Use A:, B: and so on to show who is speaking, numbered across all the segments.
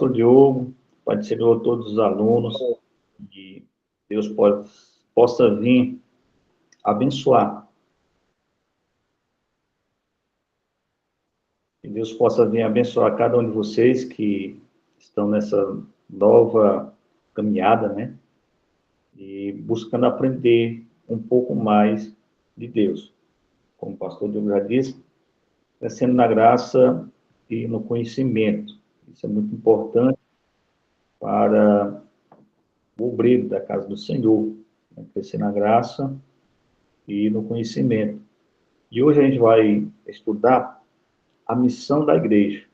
A: pastor Diogo, Pai do Senhor, todos os alunos, que Deus possa vir abençoar. Que Deus possa vir abençoar cada um de vocês que estão nessa nova caminhada, né? E buscando aprender um pouco mais de Deus. Como o pastor Diogo já disse, crescendo na graça e no conhecimento. Isso é muito importante para o obreiro da casa do Senhor, né? Crescer na graça e no conhecimento. E hoje a gente vai estudar a missão da igreja,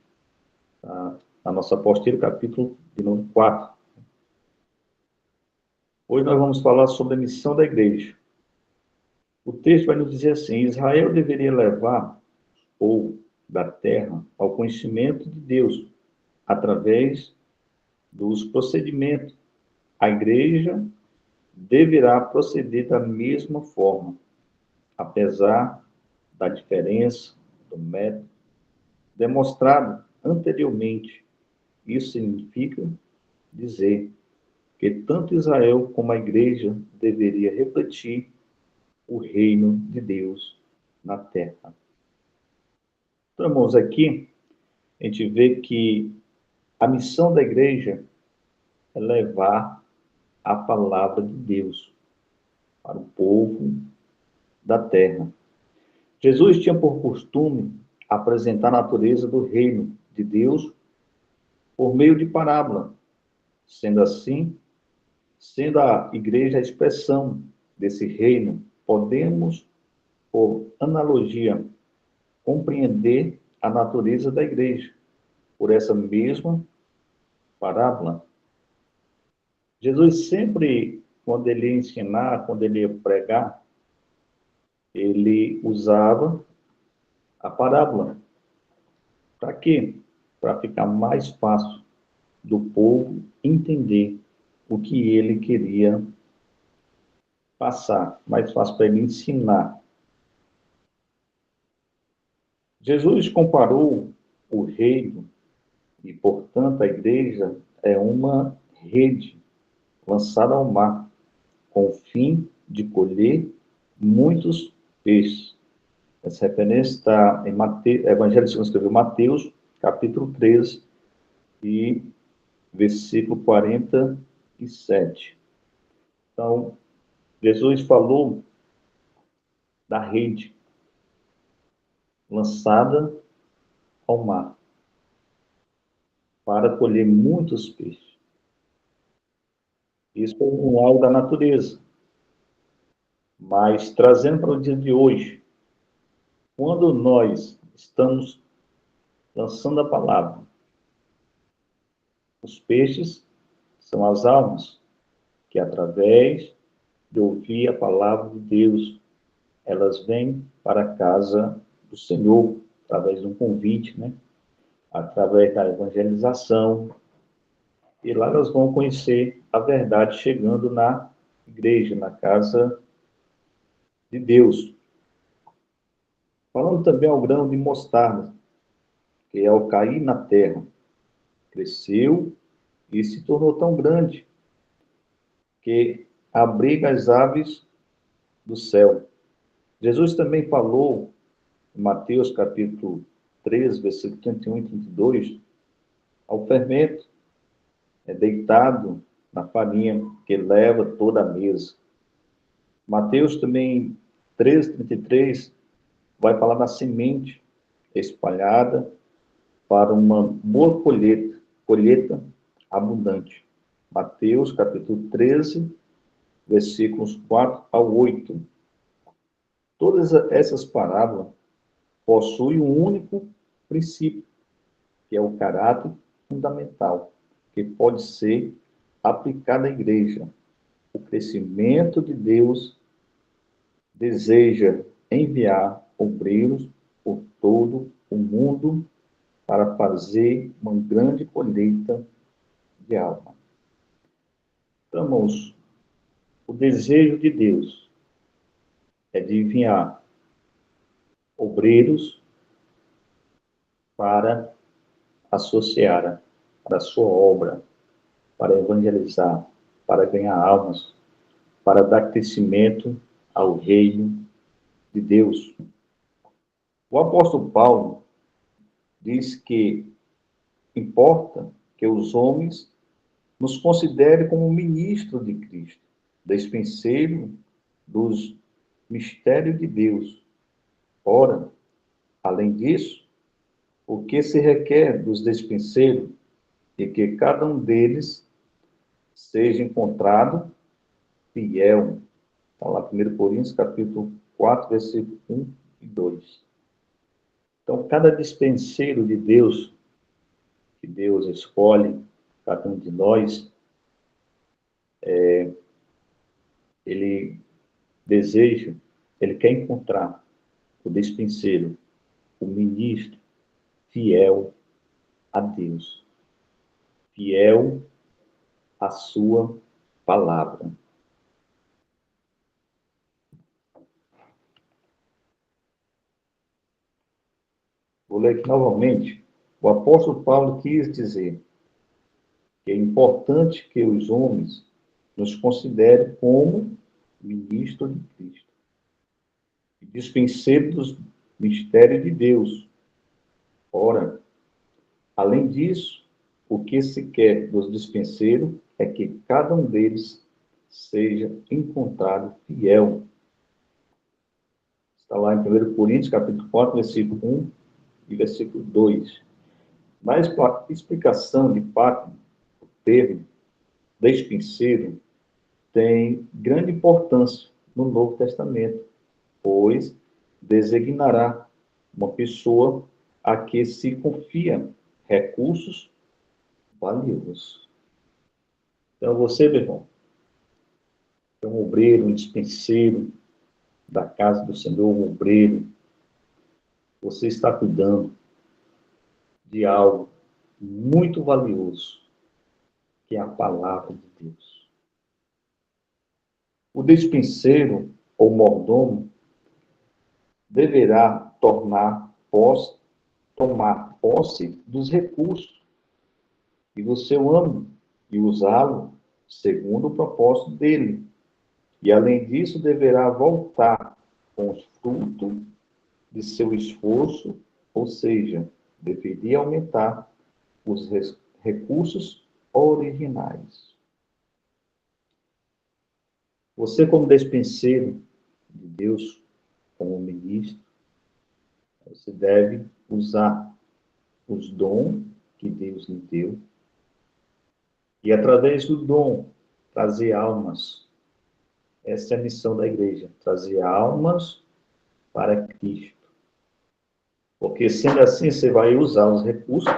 A: tá? Na nossa apostila, capítulo de número 4. Hoje nós vamos falar sobre a missão da igreja. O texto vai nos dizer assim: Israel deveria levar o povo da terra ao conhecimento de Deus através dos procedimentos. A igreja deverá proceder da mesma forma, apesar da diferença do método demonstrado anteriormente. Isso significa dizer que tanto Israel como a igreja deveria refletir o reino de Deus na terra. Então, irmãos, aqui a gente vê que a missão da igreja é levar a palavra de Deus para o povo da terra. Jesus tinha por costume apresentar a natureza do reino de Deus por meio de parábola. Sendo assim, sendo a igreja a expressão desse reino, podemos, por analogia, compreender a natureza da igreja por essa mesma parábola. Jesus sempre, quando ele ia ensinar, quando ele ia pregar, ele usava a parábola. Para quê? Para ficar mais fácil do povo entender o que ele queria passar, mais fácil para ele ensinar. Jesus comparou o reino e, portanto, a igreja é uma rede lançada ao mar, com o fim de colher muitos peixes. Essa referência está em Evangelho segundo escreveu Mateus, capítulo 13, e versículo 47. Então, Jesus falou da rede lançada ao mar para colher muitos peixes. Isso é um algo da natureza. Mas, trazendo para o dia de hoje, quando nós estamos lançando a palavra, os peixes são as almas que, através de ouvir a palavra de Deus, elas vêm para a casa do Senhor, através de um convite, né? Através da evangelização, e lá elas vão conhecer a verdade chegando na igreja, na casa de Deus. Falando também ao grão de mostarda, que ao cair na terra, cresceu e se tornou tão grande que abriga as aves do céu. Jesus também falou, em Mateus capítulo 13, versículo 31 e 32, ao fermento é deitado na farinha que leva toda a mesa. Mateus também 13, 33, vai falar da semente espalhada para uma boa colheita abundante. Mateus capítulo 13, versículos 4 ao 8. Todas essas parábolas possuem um único princípio, que é o caráter fundamental, que pode ser aplicado à igreja. O crescimento de Deus deseja enviar obreiros por todo o mundo para fazer uma grande colheita de alma. Então, irmãos, o desejo de Deus é de enviar obreiros para a sua seara, da sua obra, para evangelizar, para ganhar almas, para dar crescimento ao reino de Deus. O apóstolo Paulo diz que importa que os homens nos considerem como ministros de Cristo, despenseiro dos mistérios de Deus. Ora, além disso, o que se requer dos despenseiros é que cada um deles seja encontrado fiel. Está lá 1 Coríntios, capítulo 4, versículo 1 e 2. Então, cada dispenseiro de Deus, que Deus escolhe, cada um de nós, ele deseja, ele quer encontrar o dispenseiro, o ministro fiel a Deus, fiel à sua palavra. Vou ler aqui novamente. O apóstolo Paulo quis dizer que é importante que os homens nos considerem como ministros de Cristo, dispenseiros dos mistérios de Deus. Ora, além disso, o que se quer dos dispenseiros é que cada um deles seja encontrado fiel. Está lá em 1 Coríntios, capítulo 4, versículo 1 e versículo 2. Mas para a explicação de fato, o termo dispenseiro tem grande importância no Novo Testamento, pois designará uma pessoa a que se confia recursos valiosos. Então, você, meu irmão, é um obreiro, um dispenseiro da casa do Senhor, um obreiro, você está cuidando de algo muito valioso, que é a palavra de Deus. O dispenseiro ou mordomo deverá tomar posse dos recursos e do seu amo e usá-lo segundo o propósito dele. E, além disso, deverá voltar com os frutos de seu esforço, ou seja, deveria aumentar os recursos originais. Você, como despenseiro de Deus, como ministro, você deve usar os dons que Deus lhe deu e, através do dom, trazer almas. Essa é a missão da igreja, trazer almas para Cristo. Porque, sendo assim, você vai usar os recursos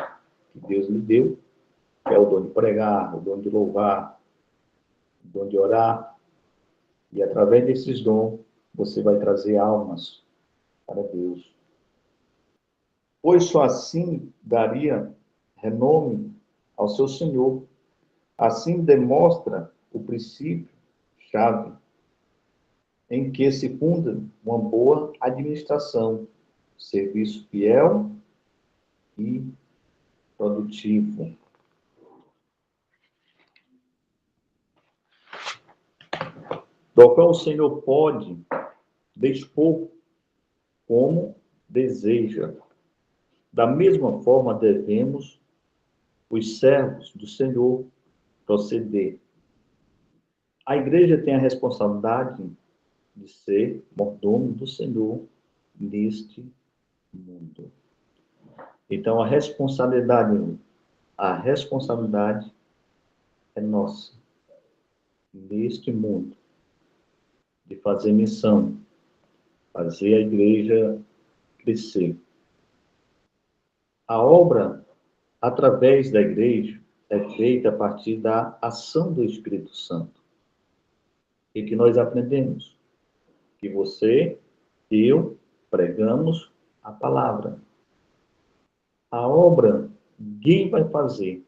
A: que Deus lhe deu, que é o dom de pregar, o dom de louvar, o dom de orar, e através desses dons, você vai trazer almas para Deus. Pois só assim daria renome ao seu Senhor. Assim demonstra o princípio-chave em que se funda uma boa administração, serviço fiel e produtivo. Do qual o Senhor pode dispor como deseja. Da mesma forma, devemos, os servos do Senhor, proceder. A igreja tem a responsabilidade de ser mordomo do Senhor neste mundo. Então, a responsabilidade é nossa, neste mundo, de fazer missão, fazer a igreja crescer. A obra, através da igreja, é feita a partir da ação do Espírito Santo. E que nós aprendemos? Que você e eu pregamos a palavra. A obra, quem vai fazer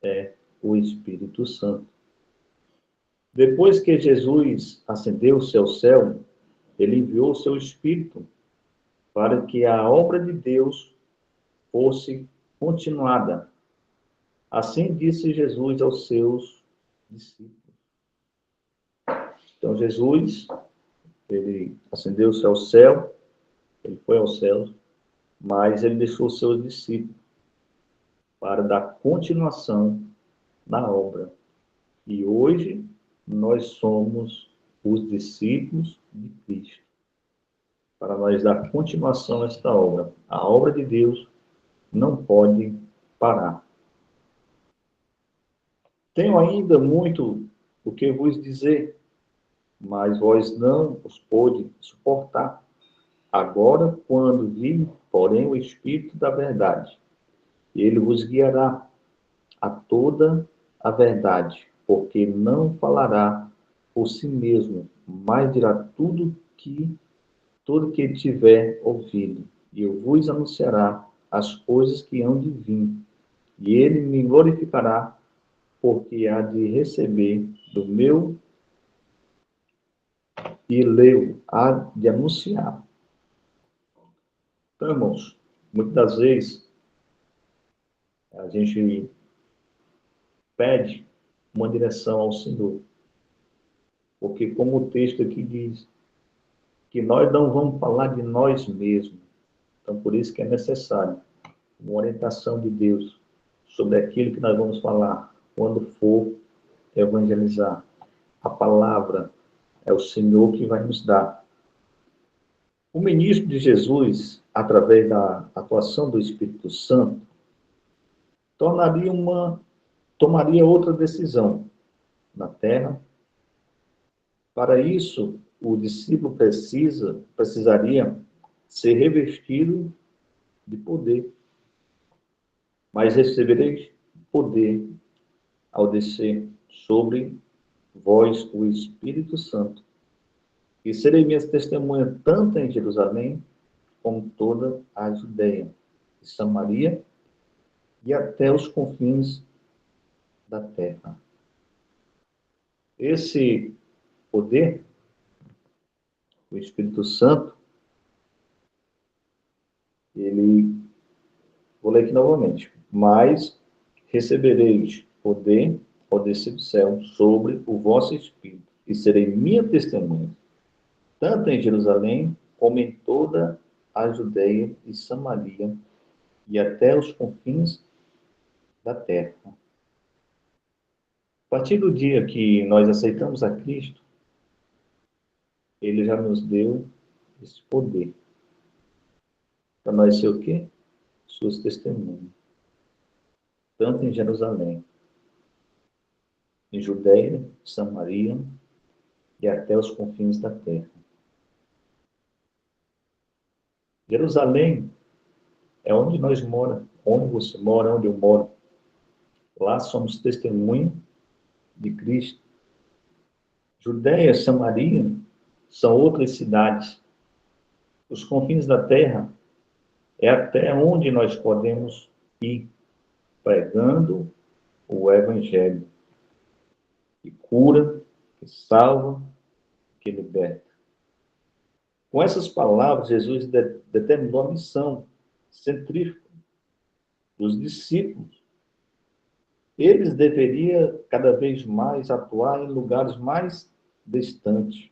A: é o Espírito Santo. Depois que Jesus ascendeu-se ao céu, ele enviou o seu Espírito para que a obra de Deus fosse continuada. Assim disse Jesus aos seus discípulos. Então, Jesus, ele ascendeu-se ao céu, ele foi ao céu, mas ele deixou os seus discípulos para dar continuação na obra. E hoje nós somos os discípulos de Cristo, para nós dar continuação a esta obra. A obra de Deus não pode parar. Tenho ainda muito o que vos dizer, mas vós não os pôde suportar. Agora, quando vir, porém, o Espírito da verdade, ele vos guiará a toda a verdade, porque não falará por si mesmo, mas dirá tudo que tiver ouvido, e eu vos anunciará as coisas que hão de vir, e ele me glorificará, porque há de receber do meu e leu há de anunciar. Então, irmãos, muitas das vezes a gente pede uma direção ao Senhor, porque como o texto aqui diz, que nós não vamos falar de nós mesmos. Então, por isso que é necessário uma orientação de Deus sobre aquilo que nós vamos falar quando for evangelizar. A palavra é o Senhor que vai nos dar. O ministro de Jesus, através da atuação do Espírito Santo, tomaria outra decisão na terra. Para isso, o discípulo precisaria ser revestido de poder. Mas recebereis poder ao descer sobre vós o Espírito Santo. E serei minhas testemunhas tanto em Jerusalém como toda a Judeia e Samaria e até os confins da terra. Esse poder, o Espírito Santo, vou ler aqui novamente, mas recebereis poder ao descer do céu sobre o vosso Espírito, e serei minha testemunha, tanto em Jerusalém como em toda a Judeia e Samaria e até os confins da terra. A partir do dia que nós aceitamos a Cristo, ele já nos deu esse poder. Para nós ser o quê? Suas testemunhas. Tanto em Jerusalém, em Judeia, Samaria e até os confins da terra. Jerusalém é onde nós moramos, onde você mora, onde eu moro. Lá somos testemunha de Cristo. Judeia, Samaria são outras cidades. Os confins da terra é até onde nós podemos ir pregando o Evangelho, que cura, que salva, que liberta. Com essas palavras, Jesus determinou a missão centrífuga dos discípulos. Eles deveriam cada vez mais atuar em lugares mais distantes.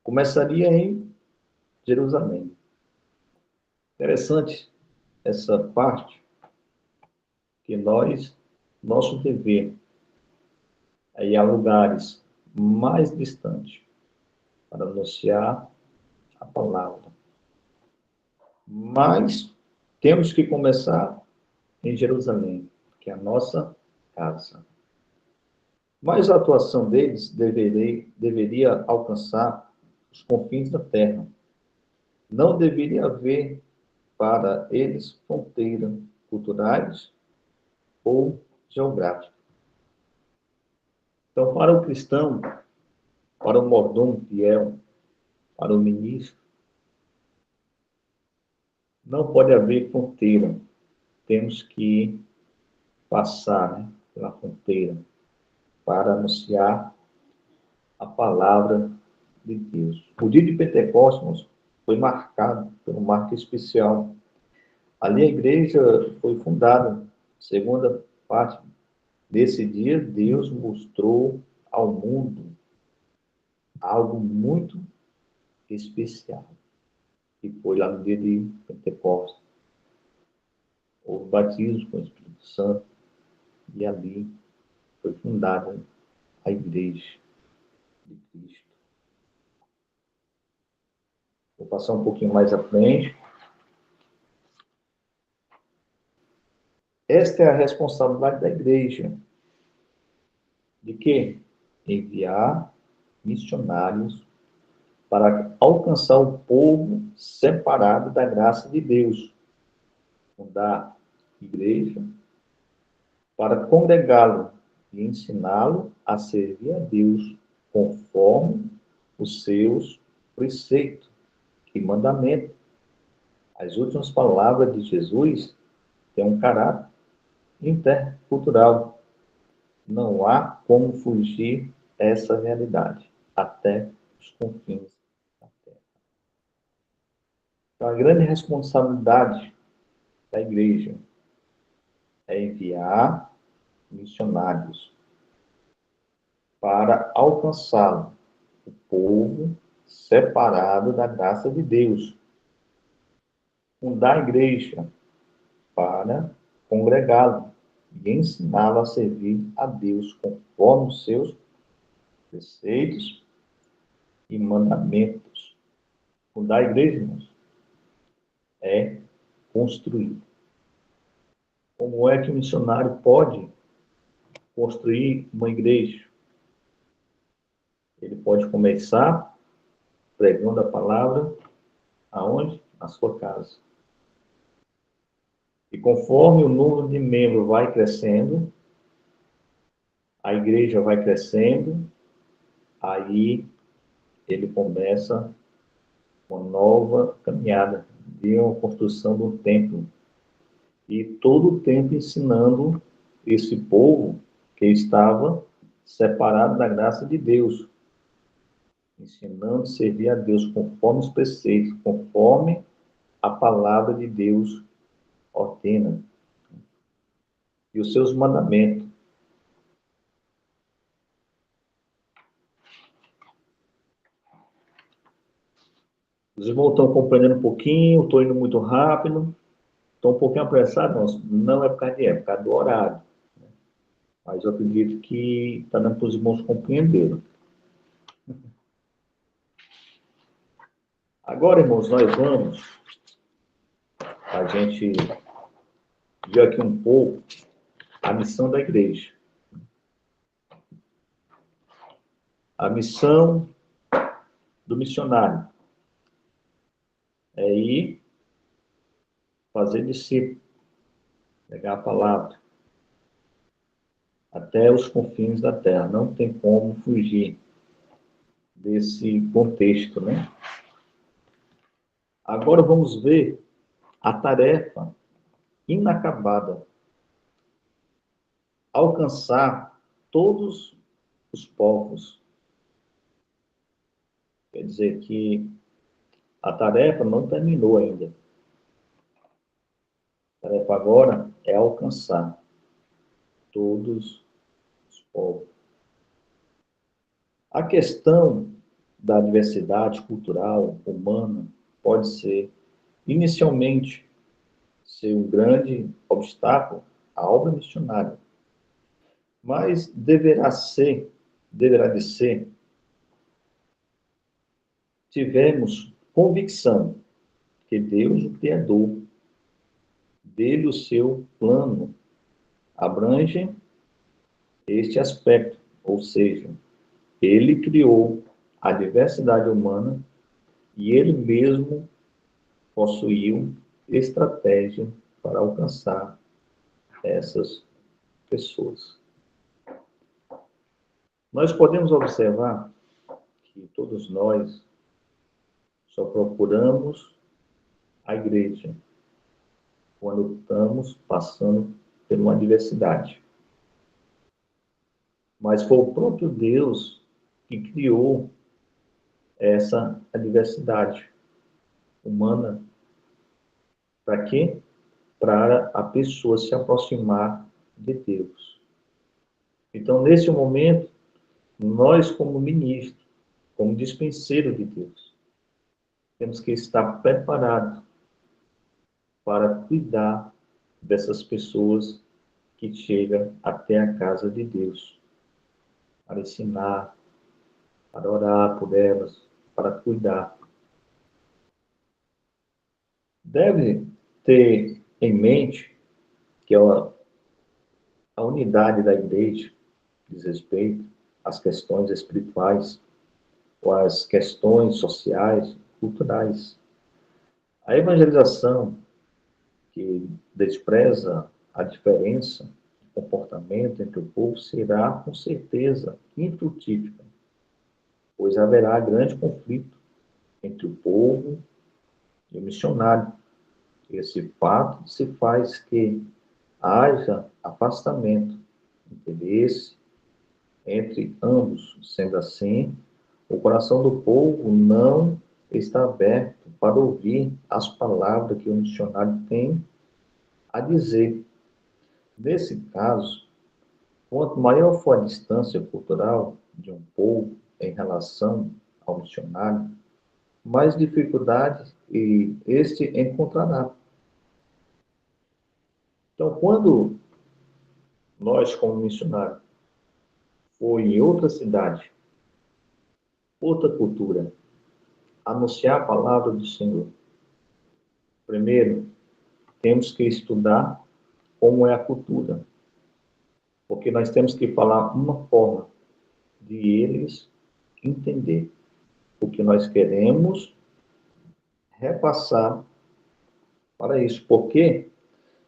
A: Começaria em Jerusalém. Interessante essa parte, que nosso dever é ir a lugares mais distantes para anunciar a palavra. Mas temos que começar em Jerusalém, que é a nossa casa. Mas a atuação deles deveria alcançar os confins da terra. Não deveria haver para eles fronteiras culturais ou geográficas. Então, para o cristão, para o mordomo fiel, para o ministro, não pode haver fronteira. Temos que passar, pela fronteira para anunciar a palavra de Deus. O dia de Pentecostes foi marcado por um marco especial. Ali a igreja foi fundada Segunda parte desse dia, Deus mostrou ao mundo algo muito especial, que foi lá no dia de Pentecostes. Houve batismo com o Espírito Santo e ali foi fundada a Igreja de Cristo. Vou passar um pouquinho mais à frente. Esta é a responsabilidade da igreja. De quê? Enviar missionários para alcançar o povo separado da graça de Deus. Fundar igreja para congregá-lo e ensiná-lo a servir a Deus conforme os seus preceitos e mandamentos. As últimas palavras de Jesus têm um caráter intercultural. Não há como fugir dessa realidade, até os confins da terra. Então, a grande responsabilidade da igreja é enviar missionários para alcançar o povo separado da graça de Deus. Fundar a igreja para congregá-lo e ensiná-lo a servir a Deus conforme os seus preceitos e mandamentos. Fundar a igreja, irmãos, é construir. Como é que o missionário pode construir uma igreja? Ele pode começar pregando a palavra aonde? Na sua casa. E conforme o número de membros vai crescendo, a igreja vai crescendo, aí ele começa uma nova caminhada de uma construção do templo. E todo o tempo ensinando esse povo que estava separado da graça de Deus, ensinando a servir a Deus conforme os preceitos, conforme a palavra de Deus ordena, e os seus mandamentos. Os irmãos estão compreendendo um pouquinho, estou indo muito rápido, estou um pouquinho apressado, não é por causa de é por causa do horário. Mas eu acredito que está dando para os irmãos compreenderem. Agora, irmãos, nós vamos, a gente viu aqui um pouco a missão da igreja. A missão do missionário é ir fazer discípulo, pegar a palavra até os confins da terra. Não tem como fugir desse contexto, né? Agora vamos ver a tarefa inacabada. Alcançar todos os povos. Quer dizer que a tarefa não terminou ainda. A tarefa agora é alcançar todos os povos. A questão da diversidade cultural humana pode ser, inicialmente, ser um grande obstáculo à obra missionária, mas deverá de ser, tivemos convicção que Deus, o Criador, dele o seu plano abrange este aspecto, ou seja, ele criou a diversidade humana e ele mesmo possuiu estratégia para alcançar essas pessoas. Nós podemos observar que todos nós só procuramos a igreja quando estamos passando por uma adversidade. Mas foi o próprio Deus que criou essa adversidade humana. Para quê? para a pessoa se aproximar de Deus. Então, nesse momento, nós, como ministro, como dispenseiro de Deus, temos que estar preparados para cuidar dessas pessoas que chegam até a casa de Deus, para ensinar, para orar por elas, para cuidar. Deve ter em mente que a unidade da igreja diz respeito às questões espirituais, ou às questões sociais, culturais. A evangelização, que despreza a diferença de comportamento entre o povo, será, com certeza, infrutífera, pois haverá grande conflito entre o povo e o missionário. Esse fato se faz que haja afastamento, interesse entre ambos. Sendo assim, o coração do povo não está aberto para ouvir as palavras que o missionário tem a dizer. Nesse caso, quanto maior for a distância cultural de um povo em relação ao missionário, mais dificuldades este encontrará. Então, quando nós, como missionários, for em outra cidade, outra cultura, anunciar a palavra do Senhor, primeiro, temos que estudar como é a cultura, porque nós temos que falar uma forma de eles entender o que nós queremos repassar para isso, porque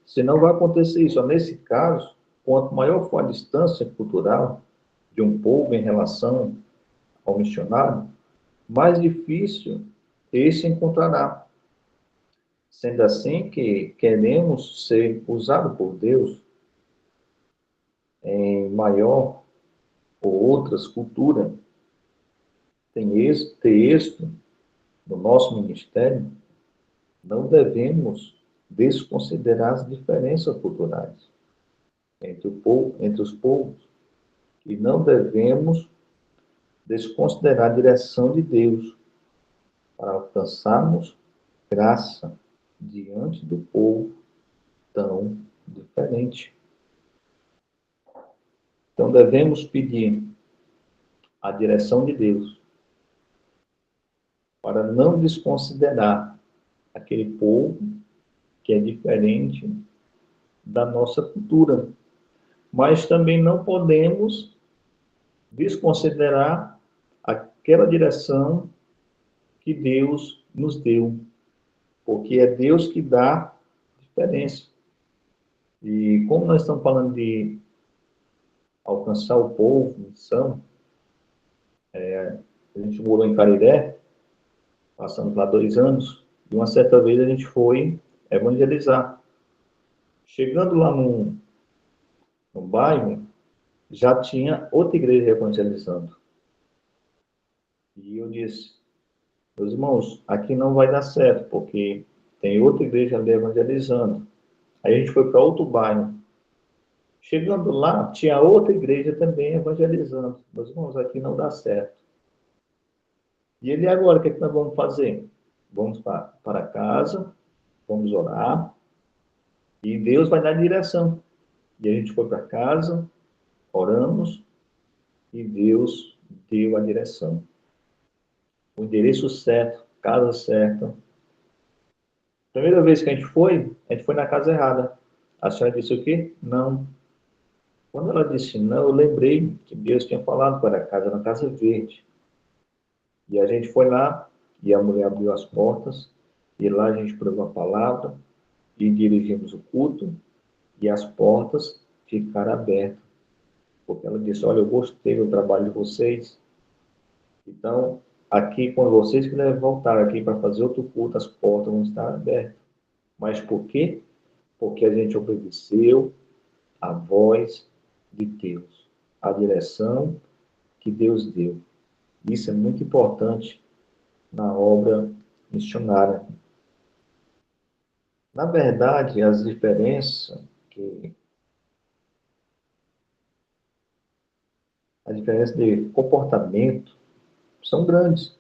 A: senão vai acontecer isso. Nesse caso, quanto maior for a distância cultural de um povo em relação ao missionário, mais difícil esse encontrará. Sendo assim que queremos ser usados por Deus em maior ou outras culturas, ter êxito no nosso ministério, não devemos desconsiderar as diferenças culturais entre os povos, e não devemos desconsiderar a direção de Deus para alcançarmos graça diante do povo tão diferente. Então, devemos pedir a direção de Deus para não desconsiderar aquele povo que é diferente da nossa cultura. Mas também não podemos desconsiderar aquela direção que Deus nos deu, porque é Deus que dá diferença. E como nós estamos falando de alcançar o povo, missão, a gente morou em Cariré, passamos lá 2 anos, e uma certa vez a gente foi evangelizar. Chegando lá no bairro, já tinha outra igreja evangelizando. E eu disse, meus irmãos, aqui não vai dar certo, porque tem outra igreja ali evangelizando. Aí a gente foi para outro bairro. Chegando lá, tinha outra igreja também evangelizando. Meus irmãos, aqui não dá certo. E ele, agora, o que, é que nós vamos fazer? Vamos para casa, vamos orar, e Deus vai dar direção. E a gente foi para casa, oramos, e Deus deu a direção. O endereço certo, casa certa. Primeira vez que a gente foi na casa errada. A senhora disse o quê? Não. Quando ela disse não, eu lembrei que Deus tinha falado para a casa, na Casa Verde. E a gente foi lá, e a mulher abriu as portas, e lá a gente pregou a palavra, e dirigimos o culto, e as portas ficaram abertas. Porque ela disse, olha, eu gostei do trabalho de vocês, então, aqui, quando vocês quiserem voltar aqui para fazer outro culto, as portas vão estar abertas. Mas por quê? Porque a gente obedeceu a voz de Deus, a direção que Deus deu. Isso é muito importante na obra missionária. Na verdade, as diferenças de comportamento são grandes,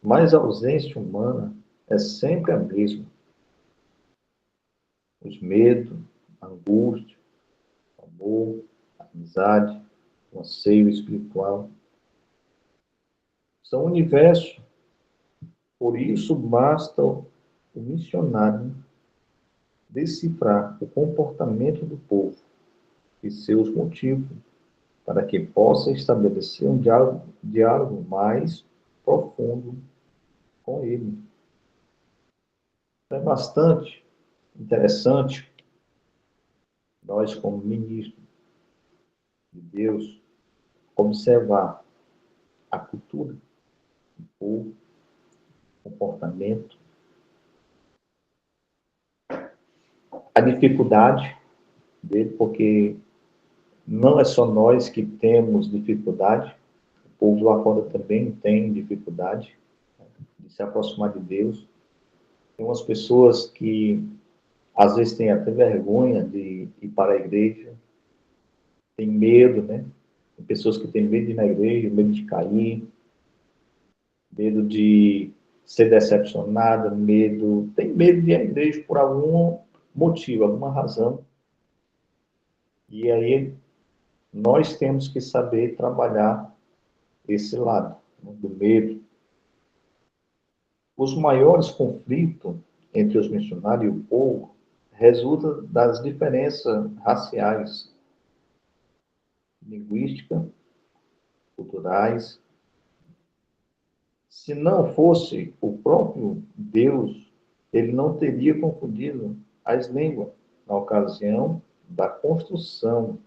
A: mas a ausência humana é sempre a mesma. Os medos, a angústia, o amor, a amizade, o anseio espiritual são universo. Por isso, basta o missionário decifrar o comportamento do povo e seus motivos, para que possa estabelecer um diálogo mais profundo com ele. É bastante interessante nós, como ministros de Deus, observar a cultura, o povo, o comportamento, a dificuldade dele, porque não é só nós que temos dificuldade, o povo lá fora também tem dificuldade, né, de se aproximar de Deus. Tem umas pessoas que às vezes têm até vergonha de ir para a igreja, tem medo, né? Tem pessoas que têm medo de ir na igreja, medo de cair, medo de ser decepcionada, tem medo de ir à igreja por algum motivo, alguma razão. E aí nós temos que saber trabalhar esse lado, né, do medo. Os maiores conflitos entre os missionários e o povo resultam das diferenças raciais, linguísticas, culturais. Se não fosse o próprio Deus, ele não teria confundido as línguas na ocasião da construção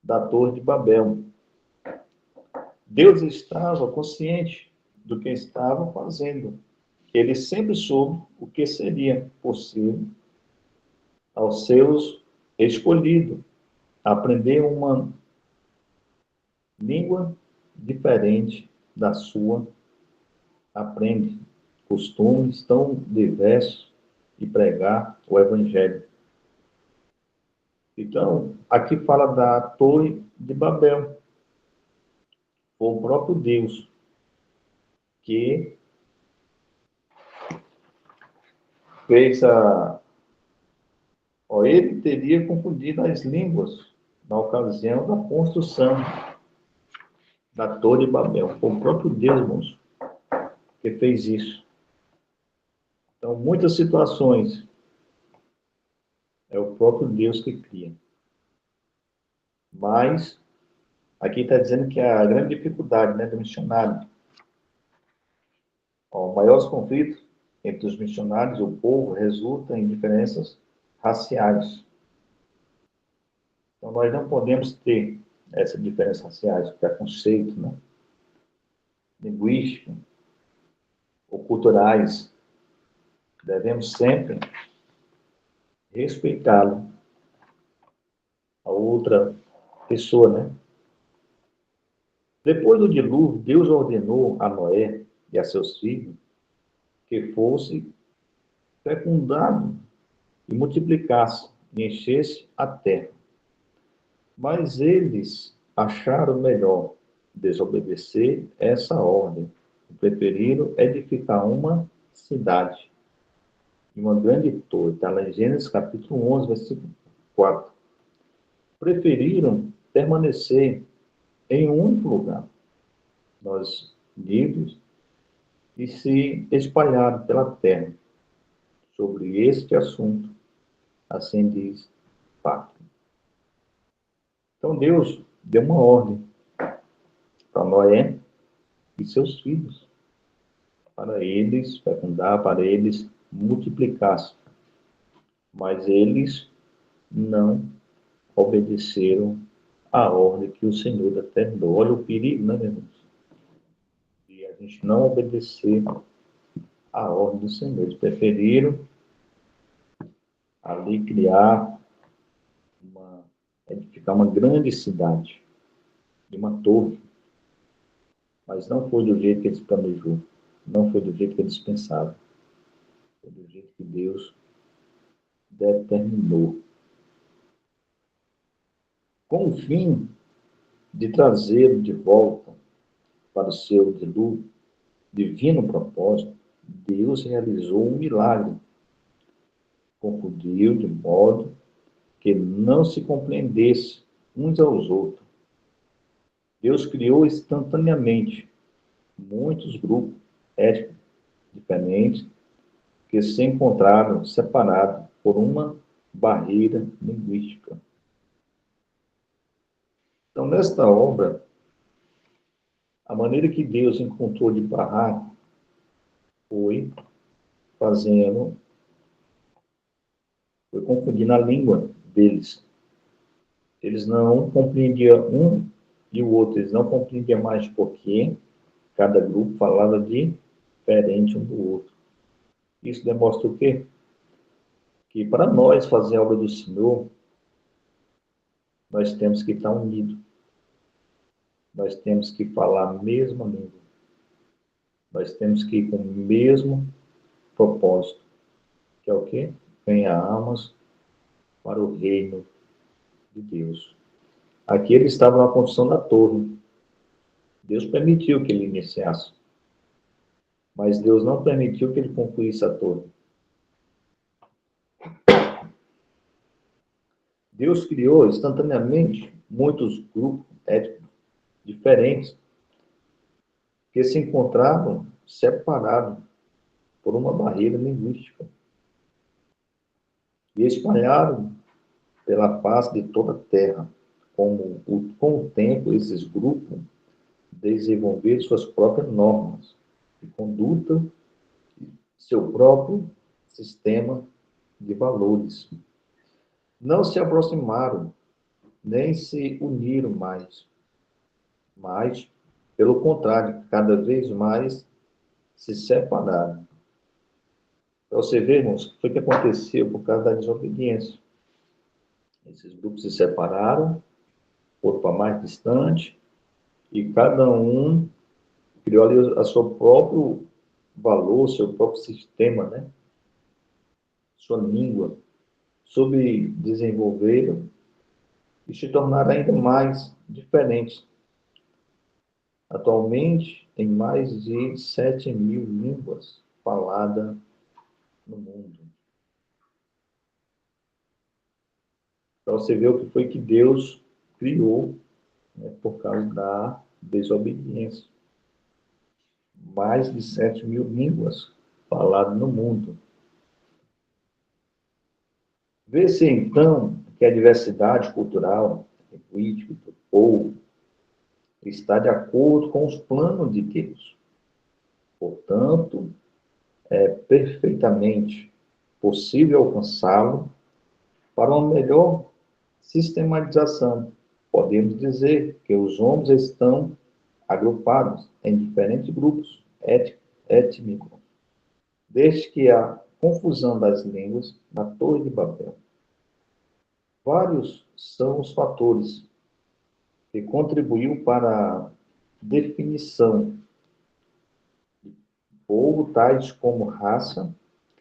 A: da Torre de Babel. Deus estava consciente do que estava fazendo. Ele sempre soube o que seria possível aos seus escolhidos aprender uma língua diferente da sua, aprende costumes tão diversos e pregar o Evangelho. Então, aqui fala da Torre de Babel. Foi o próprio Deus que fez a. Ó, ele teria confundido as línguas na ocasião da construção da Torre de Babel. Foi o próprio Deus, irmãos, que fez isso. Então, muitas situações é o próprio Deus que cria. Mas, aqui está dizendo que a grande dificuldade, né, do missionário, ó, maiores conflitos entre os missionários e o povo resulta em diferenças raciais. Então, nós não podemos ter essa diferença raciais, preconceito, né, linguístico ou culturais. Devemos sempre respeitá-lo, a outra pessoa, né? Depois do dilúvio, Deus ordenou a Noé e a seus filhos que fosse fecundado e multiplicasse e enchesse a terra. Mas eles acharam melhor desobedecer essa ordem e preferiram edificar uma cidade e uma grande torre. Está lá em Gênesis capítulo 11, versículo 4. Preferiram permanecer em um único lugar, nós livres, e se espalharam pela terra sobre este assunto, assim diz Pacto. Então Deus deu uma ordem para Noé e seus filhos, para eles fecundar, para eles multiplicar-se. Mas eles não obedeceram à ordem que o Senhor determinou. Olha o perigo, né, meu irmão? E a gente não obedecer à ordem do Senhor. Eles preferiram ali edificar uma grande cidade, de uma torre. Mas não foi do jeito que eles planejou. Não foi do jeito que eles pensaram. Foi do jeito que Deus determinou. Com o fim de trazê-lo de volta para o seu divino propósito, Deus realizou um milagre. Confundiu de modo que não se compreendesse uns aos outros. Deus criou instantaneamente muitos grupos étnicos diferentes que se encontraram separados por uma barreira linguística. Então, nesta obra, a maneira que Deus encontrou de barrar foi fazendo, foi confundindo a língua deles. Eles não compreendiam um e o outro, eles não compreendiam mais porque cada grupo falava diferente um do outro. Isso demonstra o quê? Que para nós fazer a obra do Senhor, nós temos que estar unidos. Nós temos que falar a mesma língua. Nós temos que ir com o mesmo propósito, que é o quê? Ganhar almas para o reino de Deus. Aqui ele estava na construção da torre. Deus permitiu que ele iniciasse, mas Deus não permitiu que ele concluísse a torre. Deus criou instantaneamente muitos grupos étnicos diferentes que se encontravam separados por uma barreira linguística e espalharam pela face de toda a terra. Com o tempo, esses grupos desenvolveram suas próprias normas de conduta, seu próprio sistema de valores. Não se aproximaram, nem se uniram mais, mas, pelo contrário, cada vez mais se separaram. Para você ver, irmãos, o que foi que aconteceu por causa da desobediência. Esses grupos se separaram, foram para mais distante, e cada um criou ali a seu próprio valor, seu próprio sistema, né? Sua língua, subdesenvolveram e se tornaram ainda mais diferentes. Atualmente, tem mais de 7.000 línguas faladas no mundo. Para você ver o que foi que Deus criou, né, por causa da desobediência. Mais de 7.000 línguas faladas no mundo. Vê-se, então, que a diversidade cultural, linguística do povo está de acordo com os planos de Deus. Portanto, é perfeitamente possível alcançá-lo para uma melhor sistematização. Podemos dizer que os homens estão agrupados em diferentes grupos étnicos, desde que a confusão das línguas na Torre de Babel. Vários são os fatores que contribuiu para a definição de povo, tais como raça,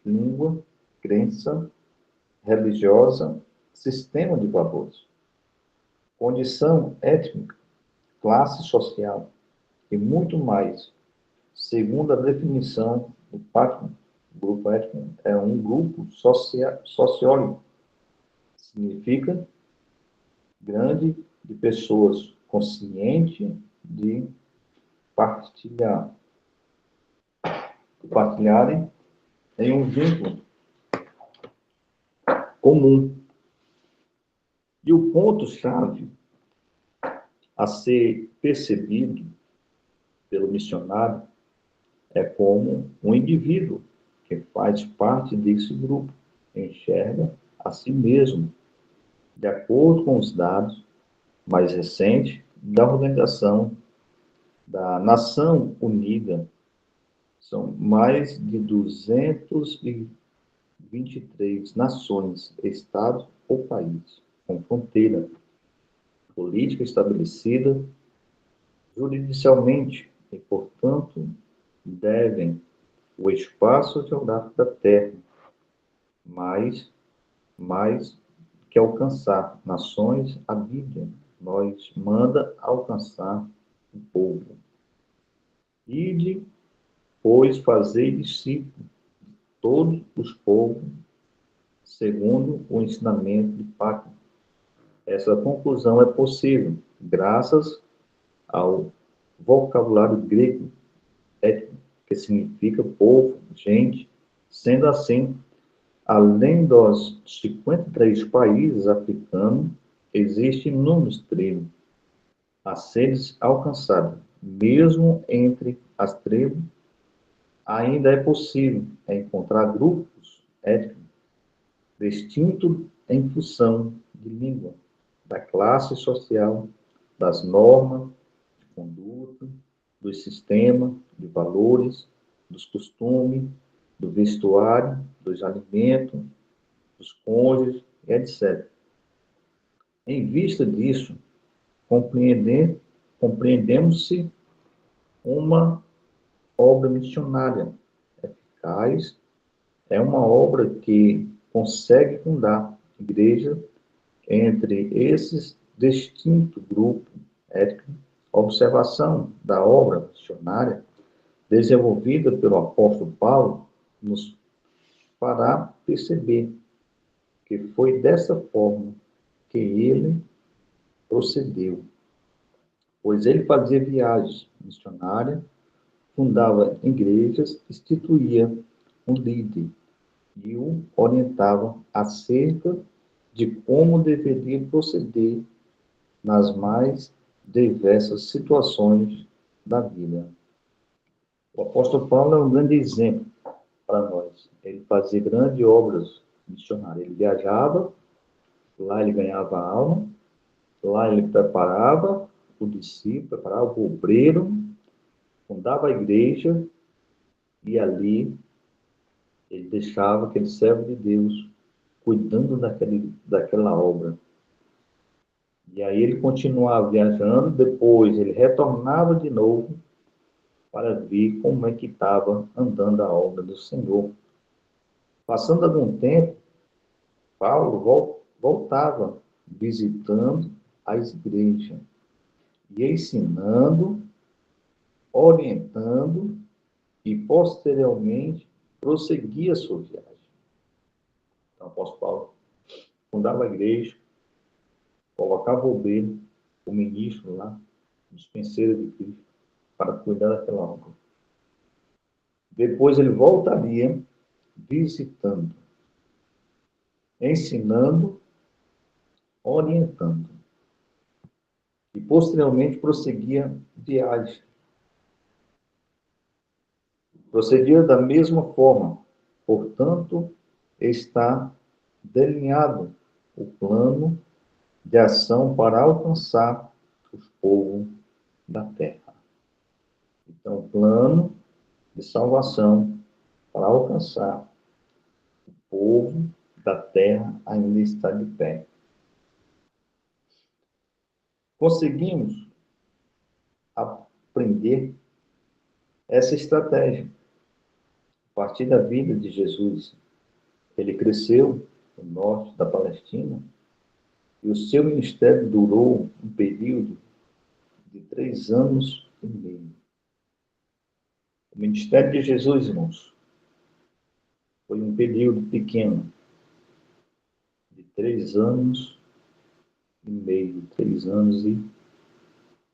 A: língua, crença religiosa, sistema de valores, condição étnica, classe social e muito mais. Segundo a definição do Pacman, o grupo étnico é um grupo sociólogo. Significa grande de pessoas conscientes de compartilharem em um vínculo comum. E o ponto-chave a ser percebido pelo missionário é como um indivíduo que faz parte desse grupo enxerga a si mesmo, de acordo com os dados mais recentes da Organização da Nação Unida. São mais de 223 nações, estados ou países, com fronteira política estabelecida juridicialmente e, portanto, devem o espaço geográfico da Terra, mais que alcançar nações, a Bíblia nos manda alcançar o povo. Ide, pois, fazei discípulos de todos os povos, segundo o ensinamento de Pacto. Essa conclusão é possível graças ao vocabulário grego, que significa povo, gente. Sendo assim, além dos 53 países africanos, existem inúmeros tribos a serem alcançados. Mesmo entre as tribos, ainda é possível encontrar grupos étnicos distintos em função de língua, da classe social, das normas de conduta, dos sistemas de valores, dos costumes, do vestuário, dos alimentos, dos cônjuges, etc. Em vista disso, compreendemos-se uma obra missionária eficaz, é uma obra que consegue fundar igreja entre esses distintos grupos étnicos. Observação da obra missionária desenvolvida pelo apóstolo Paulo nos fará perceber que foi dessa forma que ele procedeu, pois ele fazia viagens missionárias, fundava igrejas, instituía um líder e o orientava acerca de como deveria proceder nas mais diversas situações da vida. O apóstolo Paulo é um grande exemplo para nós. Ele fazia grandes obras missionárias. Ele viajava, lá ele ganhava alma, lá ele preparava o discípulo, preparava o obreiro, fundava a igreja e ali ele deixava aquele servo de Deus cuidando daquela obra. E aí ele continuava viajando, depois ele retornava de novo para ver como é que estava andando a obra do Senhor. Passando algum tempo, Paulo voltava visitando as igrejas e ensinando, orientando e posteriormente prosseguia a sua viagem. Então, o apóstolo Paulo fundava a igreja, colocava o obreiro, o ministro lá, o dispenseiro de Cristo, para cuidar daquela obra. Depois ele voltaria visitando, ensinando, orientando. E posteriormente prosseguia viagem. Procedia da mesma forma. Portanto, está delineado o plano de ação para alcançar os povos da terra. Então, o plano de salvação para alcançar o povo da terra ainda está de pé. Conseguimos aprender essa estratégia a partir da vida de Jesus. Ele cresceu no norte da Palestina e o seu ministério durou um período de 3 anos e meio. O ministério de Jesus, irmãos, foi um período pequeno, de 3 anos e meio, 3 anos e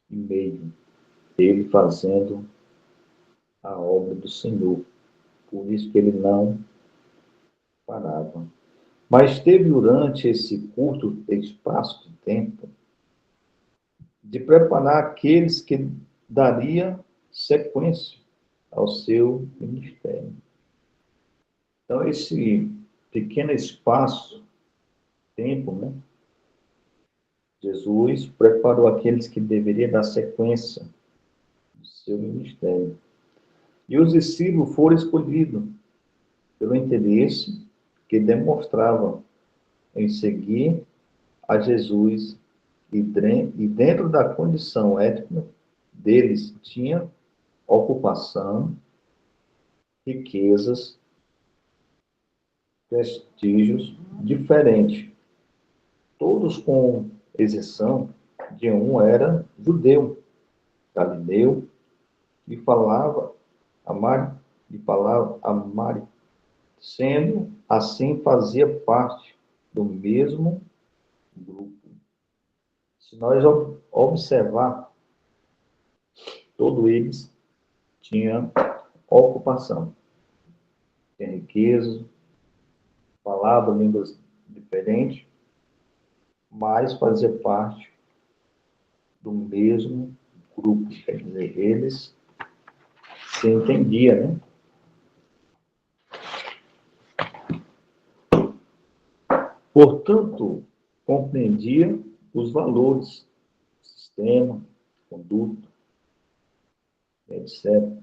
A: meio, ele fazendo a obra do Senhor. Por isso que ele não parava. Mas teve durante esse curto espaço de tempo de preparar aqueles que daria sequência ao seu ministério. Então, esse pequeno espaço, tempo, né? Jesus preparou aqueles que deveriam dar sequência ao seu ministério. E os discípulos foram escolhidos pelo interesse que demonstravam em seguir a Jesus e dentro da condição ética deles tinha ocupação, riquezas, prestígios diferentes. Todos, com exceção de um, era judeu, galileu, e falava Amari, sendo assim fazia parte do mesmo grupo. Se nós observar, todos eles tinham ocupação, tinham riqueza, falavam línguas diferentes, mas fazia parte do mesmo grupo. Quer dizer, eles se entendiam, né? Portanto, compreendia os valores, sistema, conduta, etc.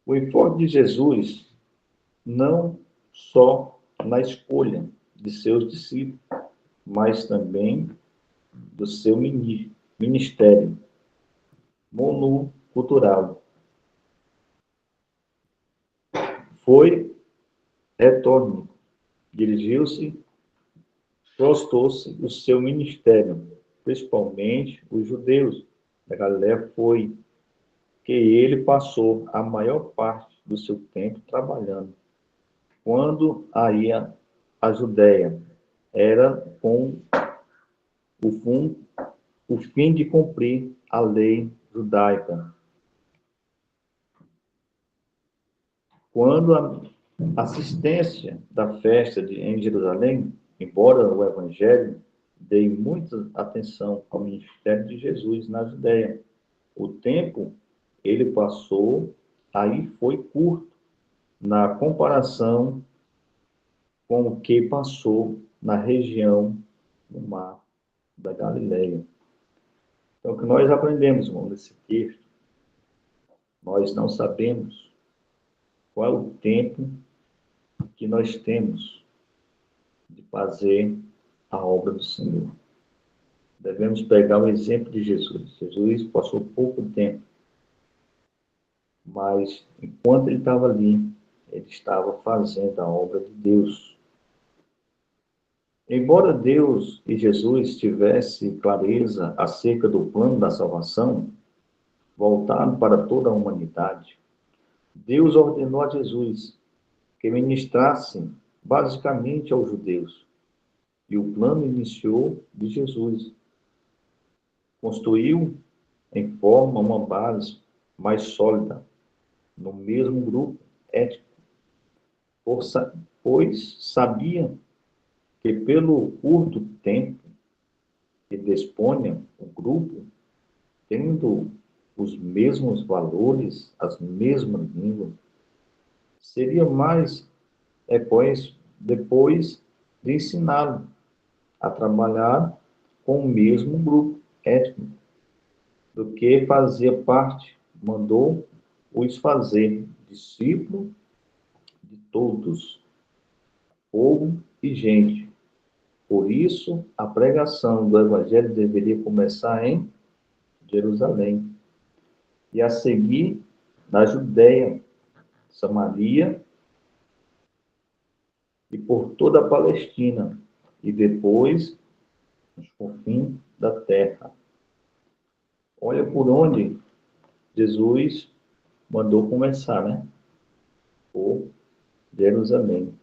A: O enfoque de Jesus não só na escolha de seus discípulos, mas também do seu ministério monocultural. Foi retorno, dirigiu-se, prostou-se o seu ministério, principalmente os judeus da Galiléia, foi que ele passou a maior parte do seu tempo trabalhando. Quando ia à Judéia, era com o fim de cumprir a lei judaica. Quando a assistência da festa em Jerusalém, embora o Evangelho dê muita atenção ao ministério de Jesus na Judéia, o tempo ele passou aí foi curto na comparação com o que passou na região do mar da Galileia. Então, o que nós aprendemos, irmão, nesse texto, nós não sabemos qual é o tempo que nós temos de fazer a obra do Senhor. Devemos pegar o exemplo de Jesus. Jesus passou pouco tempo, mas enquanto ele estava ali, ele estava fazendo a obra de Deus. Embora Deus e Jesus tivessem clareza acerca do plano da salvação, voltado para toda a humanidade, Deus ordenou a Jesus que ministrasse basicamente aos judeus. E o plano iniciou de Jesus. Construiu em forma uma base mais sólida no mesmo grupo étnico, pois sabia que pelo curto tempo que dispunha o grupo, tendo os mesmos valores, as mesmas línguas, seria mais depois de ensiná-lo a trabalhar com o mesmo grupo étnico, do que fazia parte, mandou os fazer discípulo de todos, povo e gente. Por isso, a pregação do Evangelho deveria começar em Jerusalém e a seguir na Judéia, Samaria e por toda a Palestina, e depois nos confins da terra. Olha por onde Jesus mandou começar, né? Por Jerusalém,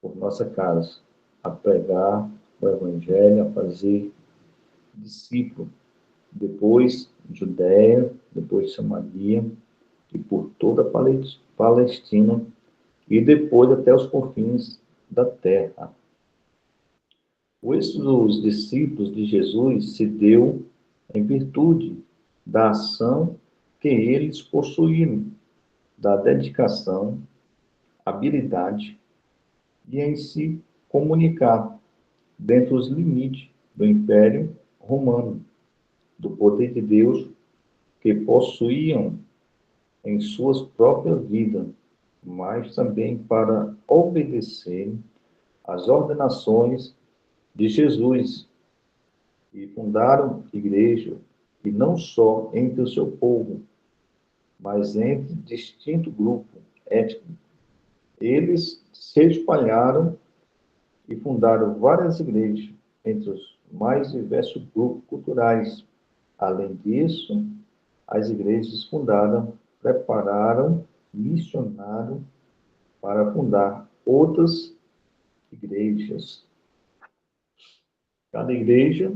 A: por nossa casa, a pregar o Evangelho, a fazer discípulo. Depois Judéia, depois Samaria, e por toda a Palestina, e depois até os confins da terra. O êxito dos discípulos de Jesus se deu em virtude da ação que eles possuíram, da dedicação, habilidade e em se comunicar dentro dos limites do Império Romano, do poder de Deus que possuíam em suas próprias vidas, mas também para obedecer às ordenações de Jesus, e fundaram igreja, e não só entre o seu povo, mas entre distinto grupo étnico. Eles se espalharam e fundaram várias igrejas entre os mais diversos grupos culturais. Além disso, as igrejas fundaram, prepararam, missionaram para fundar outras igrejas. Cada igreja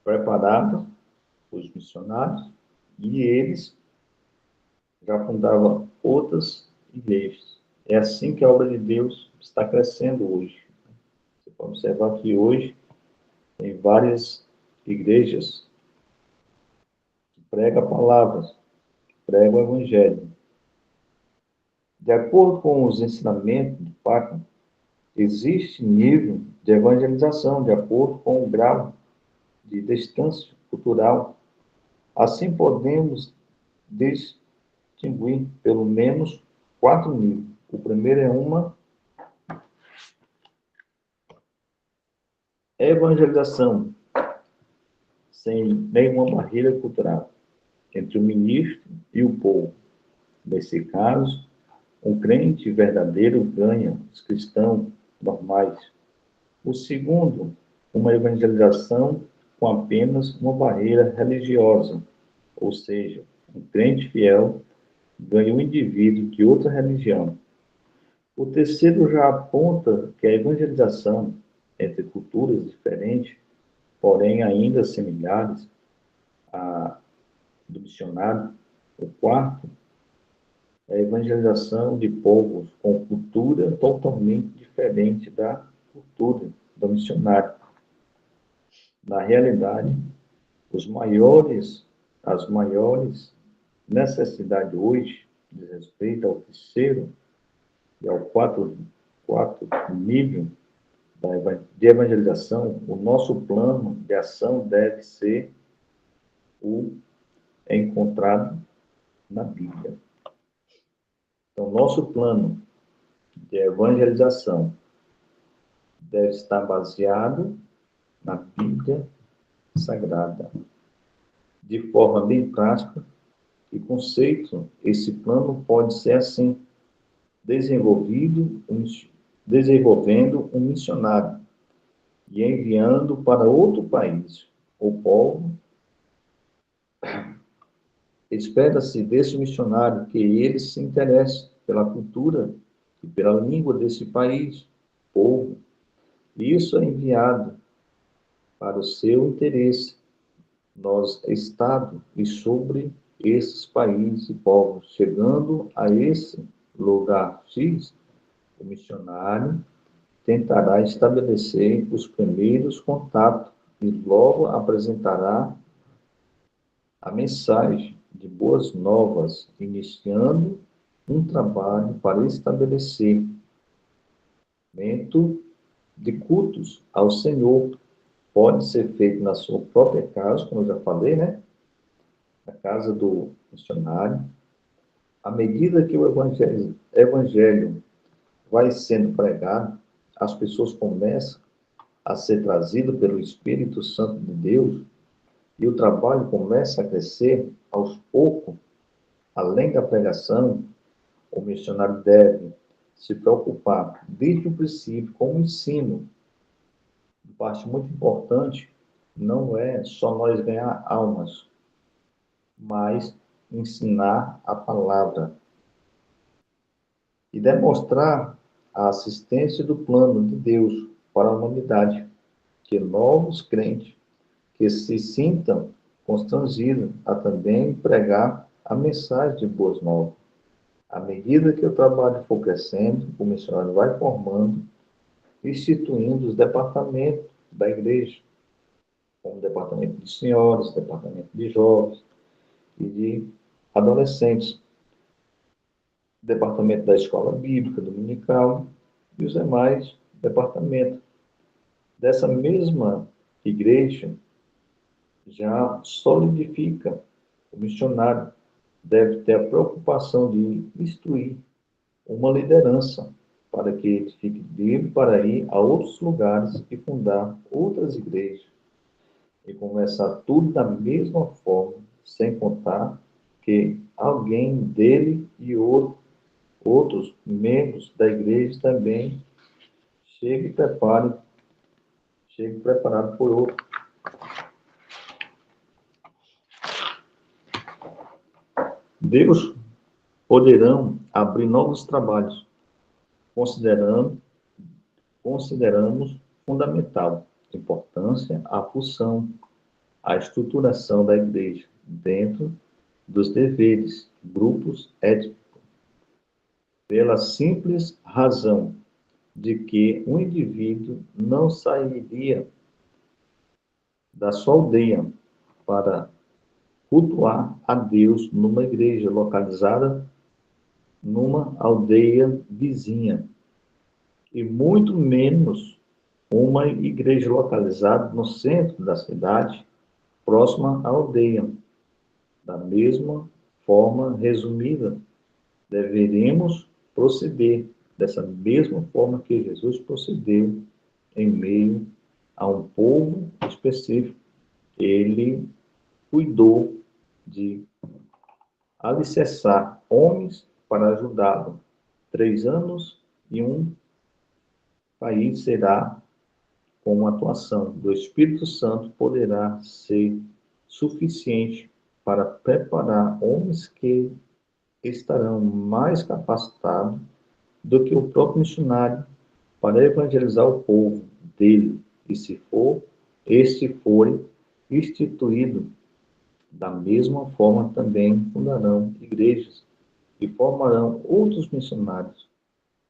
A: preparava os missionários e eles já fundavam outras igrejas. É assim que a obra de Deus está crescendo hoje. Você pode observar que hoje tem várias igrejas que pregam a palavra, pregam o evangelho. De acordo com os ensinamentos do Papa, existe nível de evangelização de acordo com o grau de distância cultural. Assim, podemos distinguir pelo menos 4 níveis. O primeiro é uma evangelização sem nenhuma barreira cultural entre o ministro e o povo. Nesse caso, um crente verdadeiro ganha os cristãos normais. O segundo, uma evangelização com apenas uma barreira religiosa, ou seja, um crente fiel ganha um indivíduo de outra religião. O terceiro já aponta que a evangelização entre culturas diferentes, porém ainda similares à do missionário. O quarto é a evangelização de povos com cultura totalmente diferente da cultura do missionário. Na realidade, as maiores necessidades hoje diz respeito ao terceiro e ao quarto nível de evangelização. O nosso plano de ação deve ser o encontrado na Bíblia. Então, nosso plano de evangelização deve estar baseado na Bíblia Sagrada. De forma bem prática e conceito, esse plano pode ser assim, desenvolvendo um missionário e enviando para outro país o povo. Espera-se desse missionário que ele se interesse pela cultura e pela língua desse país, povo. Isso é enviado para o seu interesse nos estados e sobre esses países e povos. Chegando a esse lugar X, o missionário tentará estabelecer os primeiros contatos e logo apresentará a mensagem de boas novas, iniciando um trabalho para estabelecimento de cultos ao Senhor. Pode ser feito na sua própria casa, como eu já falei, né? Na casa do missionário. À medida que o evangelho vai sendo pregado, as pessoas começam a ser trazidas pelo Espírito Santo de Deus e o trabalho começa a crescer aos poucos. Além da pregação, o missionário deve se preocupar desde o princípio com o ensino. Parte muito importante não é só nós ganhar almas, mas ensinar a palavra e demonstrar a assistência do plano de Deus para a humanidade, que novos crentes que se sintam constrangidos a também pregar a mensagem de boas novas. À medida que o trabalho for crescendo, o missionário vai formando, instituindo os departamentos da igreja, como departamento de senhoras, departamento de jovens e de adolescentes, departamento da escola bíblica dominical e os demais departamentos. Dessa mesma igreja já solidifica o missionário, deve ter a preocupação de instruir uma liderança para que ele fique livre para ir a outros lugares e fundar outras igrejas. e conversar tudo da mesma forma, sem contar que alguém dele e outros membros da igreja também chegue preparado, chegue preparado por outro. Deus poderão abrir novos trabalhos, consideramos fundamental importância a função, a estruturação da igreja dentro dos deveres, grupos étnicos, pela simples razão de que um indivíduo não sairia da sua aldeia para cultuar a Deus numa igreja localizada numa aldeia vizinha, e muito menos uma igreja localizada no centro da cidade, próxima à aldeia. Da mesma forma resumida, deveríamos proceder dessa mesma forma que Jesus procedeu em meio a um povo específico. Ele cuidou de alicerçar homens para ajudá-lo. 3 anos e um país será, com a atuação do Espírito Santo, poderá ser suficiente para preparar homens que estarão mais capacitados do que o próprio missionário para evangelizar o povo dele. E se este for instituído, da mesma forma também fundarão igrejas e formarão outros missionários,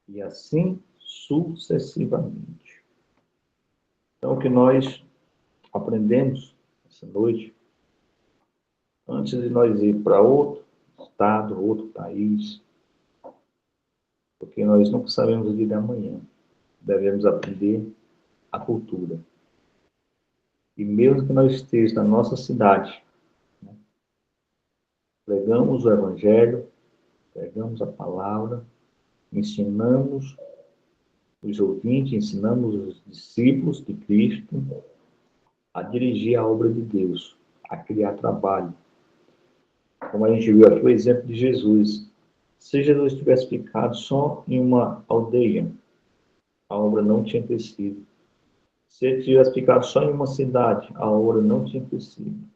A: e assim sucessivamente. Então, o que nós aprendemos essa noite, antes de nós ir para outro estado, outro país, porque nós nunca sabemos o dia de amanhã, devemos aprender a cultura. E mesmo que nós estejamos na nossa cidade, né, pregamos o Evangelho, pregamos a palavra, ensinamos os ouvintes, ensinamos os discípulos de Cristo a dirigir a obra de Deus, a criar trabalho. Como a gente viu aqui o exemplo de Jesus. Se Jesus tivesse ficado só em uma aldeia, a obra não tinha crescido. Se ele tivesse ficado só em uma cidade, a obra não tinha crescido.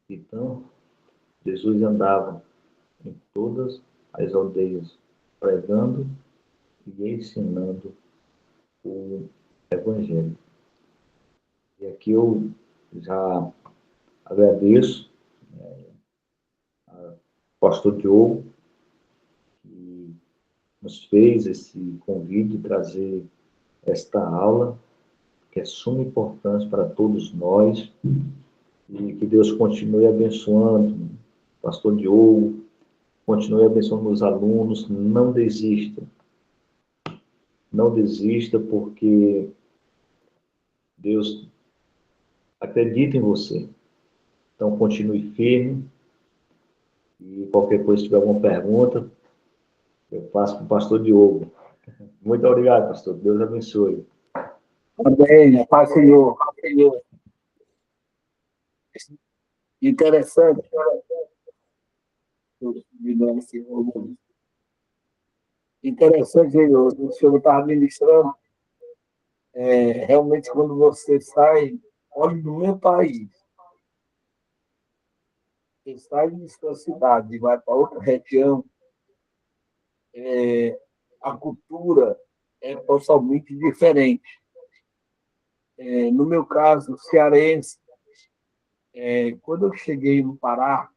A: Então, Jesus andava em todas as aldeias, pregando e ensinando o Evangelho. E aqui eu já agradeço ao pastor Diogo, que nos fez esse convite de trazer esta aula, que é de suma importância para todos nós, e que Deus continue abençoando o pastor Diogo, continue abençoando os alunos, não desista. Não desista, porque Deus acredita em você. Então, continue firme. E qualquer coisa, se tiver alguma pergunta, eu faço com o pastor Diogo. Muito obrigado, pastor. Deus abençoe.
B: Amém. Paz, Senhor. Interessante. Interessante, Senhor. O Senhor estava ministrando. Realmente, quando você sai, olha no meu país, você sai de sua cidade e vai para outra região, a cultura é totalmente diferente. No meu caso, cearense, quando eu cheguei no Pará,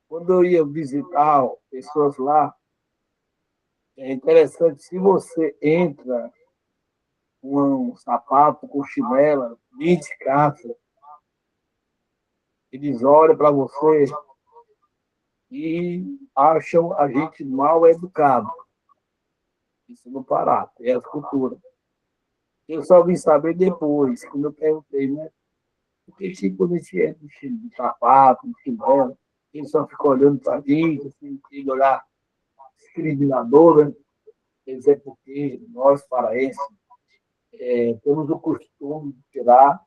B: quando eu ia visitar pessoas lá, é interessante, se você entra com um sapato, com chinela, de casa, eles olham para você e acham a gente mal educado. Isso no Pará, é a cultura. Eu só vim saber depois, quando eu perguntei, né? Porque se quando a gente entra de sapato, de chinela, eles só ficam olhando para a gente, assim, tem que olhar discriminador, né? Quer dizer, porque nós, paraenses, temos o costume de tirar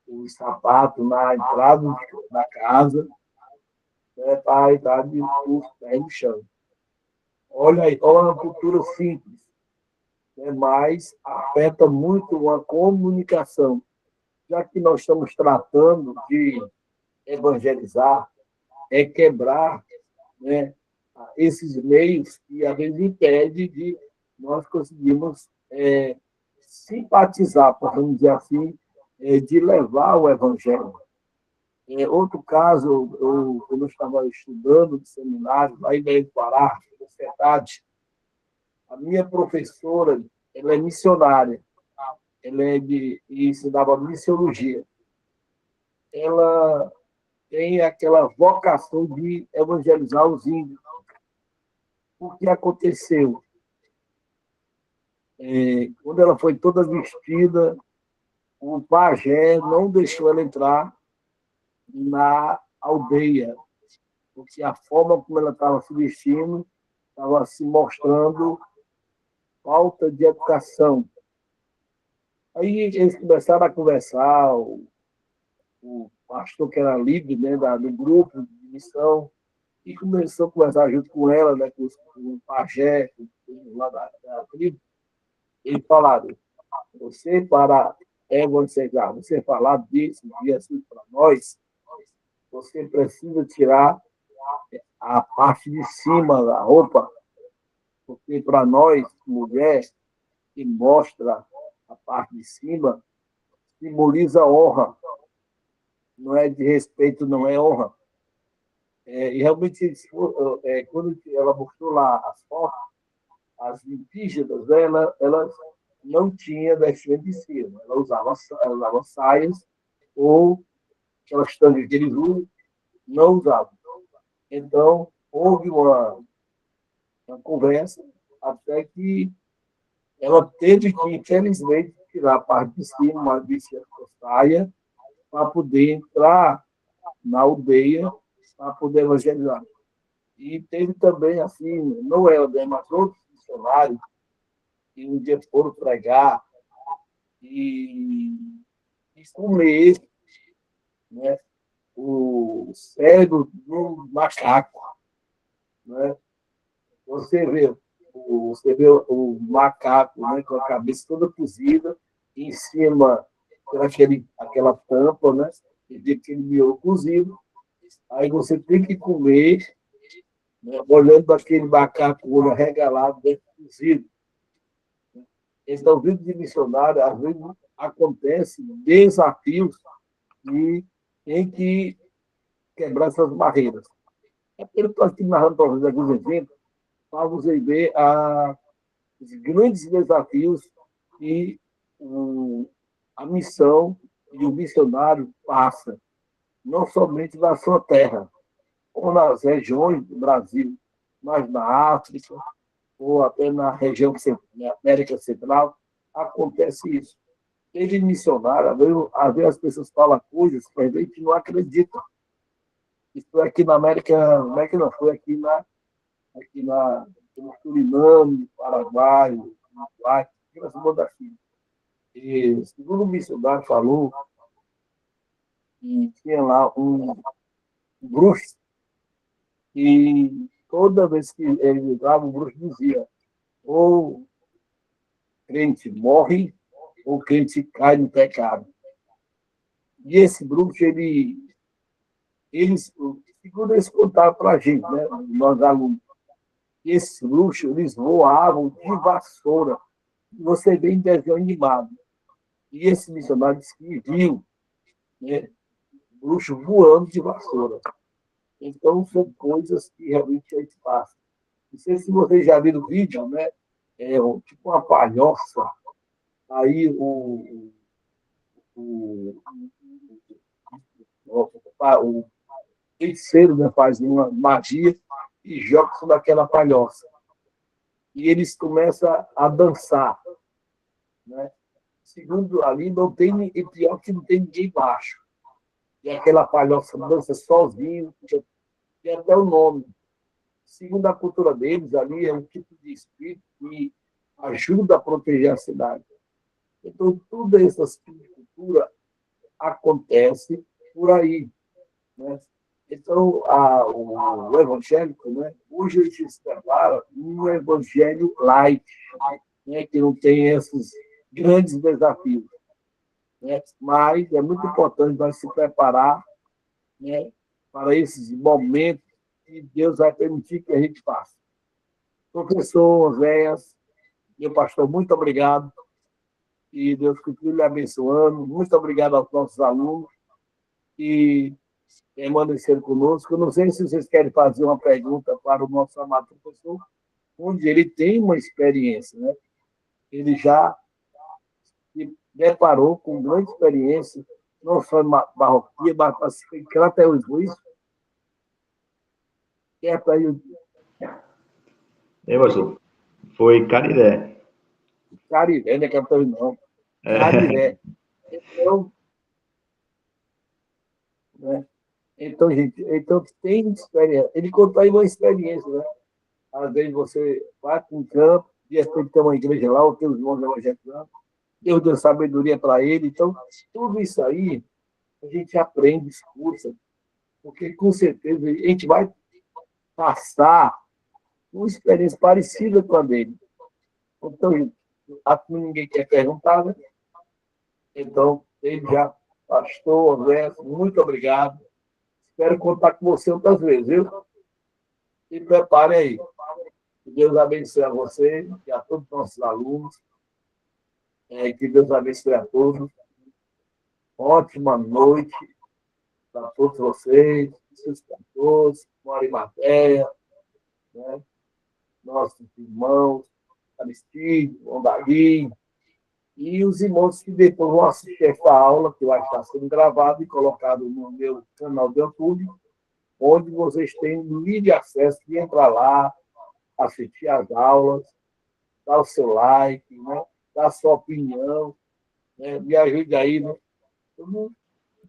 B: os sapatos na entrada da casa, né, para entrar de os pés no chão. Olha aí, olha uma cultura simples, né, mas afeta muito uma comunicação, já que nós estamos tratando de evangelizar, é quebrar, né, esses meios que às vezes impede de nós conseguirmos simpatizar, podemos dizer assim, de levar o evangelho. Outro caso, quando eu estava estudando no seminário, lá em Belém do Pará, na verdade, a minha professora, ela é missionária, ela e ensinava missiologia. Ela tem aquela vocação de evangelizar os índios. O que aconteceu? Quando ela foi toda vestida, o pajé não deixou ela entrar na aldeia, porque a forma como ela estava se vestindo estava se mostrando falta de educação. Aí eles começaram a conversar, o pastor que era líder, né, do grupo de missão, e começou a conversar junto com ela, né, com o pajé, lá da tribo. Eles falaram: você, para evangelizar, você falar disso e assim para nós, você precisa tirar a parte de cima da roupa, porque para nós, mulher, que mostra a parte de cima, simboliza honra. Não é de respeito, não é honra. E realmente, quando ela mostrou lá as fotos, as indígenas, né, elas não tinham vestimenta de cima. Ela usava saias ou aquelas tangas que eles usam, não usavam. Então, houve uma conversa até que ela teve que, infelizmente, tirar a parte de cima, uma vestia saia, para poder entrar na aldeia, para poder evangelizar. E teve também, assim, não ela, né, mas outros missionários que um dia foram pregar e comer, né, o cérebro do macaco. Né? Você vê o macaco, né, com a cabeça toda cozida, em cima aquela tampa, né, aquele miolo cozido. Aí você tem que comer, né, olhando para aquele macaco, olho arregalado, dentro cozido. Então, vindo de missionário, às vezes acontece desafios e tem que quebrar essas barreiras. É porque eu estou aqui narrando para vocês alguns exemplos, para vocês verem os grandes desafios que a missão e o missionário passa, não somente na sua terra, ou nas regiões do Brasil, mas na África, ou até na região na América Central, acontece isso. Teve missionário, às vezes as pessoas falam coisas que a gente não acredita. Isso aqui na América não foi no Suriname, Paraguai, Uruguai, aquelas bandas assim. E, segundo o missionário falou, que tinha lá um bruxo, e toda vez que ele entrava, o bruxo dizia: ou crente morre, ou crente cai no pecado. E esse bruxo, segundo eles contaram para a gente, né, nós alunos, esses bruxos, eles voavam de vassoura. Você vê em desenho animado. E esse missionário disse que viu, né, bruxo voando de vassoura. Então, são coisas que realmente a gente passa. Não sei se vocês já viram o vídeo, né? Tipo uma palhoça. Aí o, o feiticeiro, né, faz uma magia e joga sobre aquela palhoça. E eles começam a dançar. Né? Segundo ali, não tem, e pior que não tem ninguém embaixo. E aquela palhoça dança sozinho, tem até o nome. Segundo a cultura deles, ali é um tipo de espírito que ajuda a proteger a cidade. Então, toda essa cultura acontece por aí, né? Então, o evangélico, né, hoje ele se prepara um evangelho light, né, que não tem esses grandes desafios, né? Mas é muito importante nós se preparar, né, para esses momentos que Deus vai permitir que a gente faça. Professor Oséias, meu pastor, muito obrigado. E Deus continue lhe abençoando. Muito obrigado aos nossos alunos que permaneceram conosco. Eu não sei se vocês querem fazer uma pergunta para o nosso amado professor, onde ele tem uma experiência, né? Ele já se deparou com grande experiência, não só em barroquia, mas para até os juízes. Que é para ele,
A: pastor? Foi Cariré.
B: Cariré, não é Capitão, não. Cariré. Então, né? Então, gente, então tem experiência. Ele contou aí uma experiência, né? Às vezes você vai para um campo, de repente tem uma igreja lá, ou tem os irmãos evangélicos lá, Deus deu sabedoria para ele. Então, tudo isso aí a gente aprende, escuta, porque com certeza a gente vai passar uma experiência parecida com a dele. Então, gente, aqui ninguém quer perguntar, né? Então, ele já, pastor, Zé, muito obrigado. Espero contar com você outras vezes, viu? E prepare aí. Que Deus abençoe a você e a todos os nossos alunos. Que Deus abençoe a todos. Ótima noite para todos vocês, seus cantores, Mora em Matéria, né? Nossos irmãos, Aristide, Ondali, e os irmãos que depois vão assistir esta aula, que vai estar sendo gravado e colocado no meu canal do YouTube, onde vocês têm livre acesso de entrar lá, assistir às aulas, dar o seu like, né? Dar a sua opinião, né? Me ajude aí, né? Eu não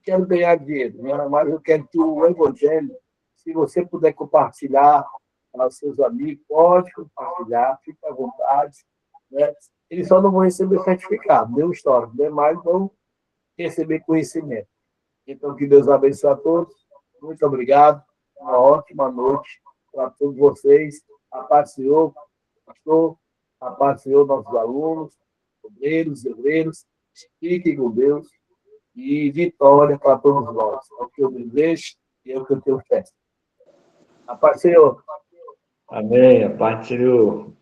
B: quero ganhar dinheiro, né? Mas eu quero que o Evangelho, se você puder compartilhar aos seus amigos, pode compartilhar, fique à vontade, né? Eles só não vão receber certificado, deu história, demais vão receber conhecimento. Então, que Deus abençoe a todos. Muito obrigado. Uma ótima noite para todos vocês. A paz do Senhor, pastor, a paz do Senhor, nossos alunos, obreiros. Fiquem com Deus e vitória para todos nós. É o que eu desejo e é o que eu tenho fé. A paz do Senhor.
A: Amém. A paz do Senhor.